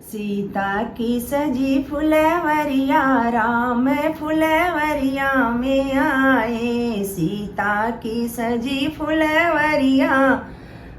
सीता की सजी फुलवरिया राम फुलवरिया में आए। सीता की सजी फुलवरिया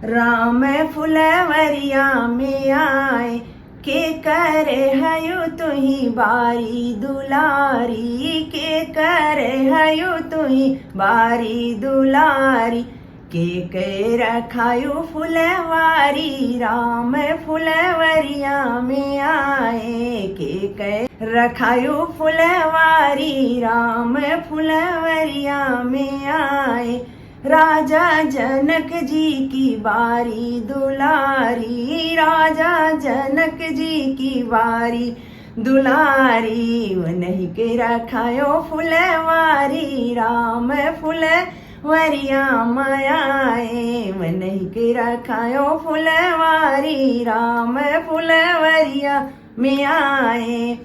राम फुलवरिया में आए। के करे हयु तुही बारी दुलारी, के करे हयु तुही बारी दुलारी। के रखायु फुलवारी राम फुलवरिया में आए। के रखायु फुलवारी राम फुलवरिया में आए। राजा जनक जी की बारी दुलारी, राजा जनक जी की बारी दुलारी। उन्हीं के रखायो फुलवारी राम फुलवरिया में आए। उन्हीं के रखायो फुलवारी राम फुलवरिया में आए।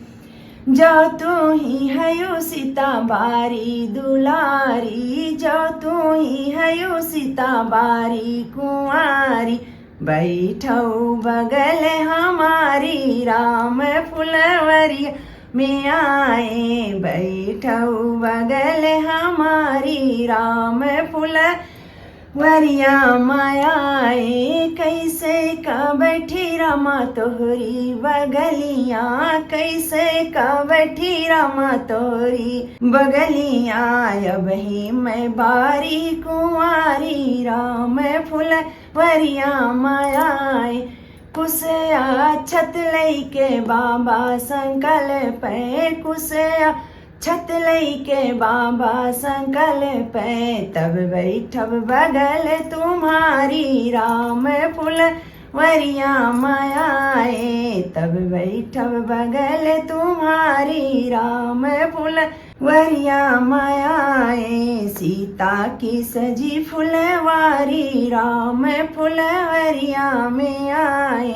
जो तू ही हयु सीता बारी दुलारी, जो तू ही हयु सीता बारी कुंवारी। बैठऊ बगल हमारी राम फुलवरिया में आए। बैठऊ बगल हमारी राम फुलवरिया में आए। कैसे का बैठी रमा तोहरी बगलिया, कैसे का बैठी रमा तोहरी बगलिया। अब ही मैं बारी कुंवारी राम फुलवरिया में आए। कुसया छत लैके बाबा संकल्प है, कुसया छत लैके बाबा संकल्प है। तब बैठब बगल तुम्हारी राम फुलवरिया में आए। तब बैठब बगल तुम्हारी राम फुलवरिया में आए। सीता की सजी फुलवारी राम फुलवरिया में आए।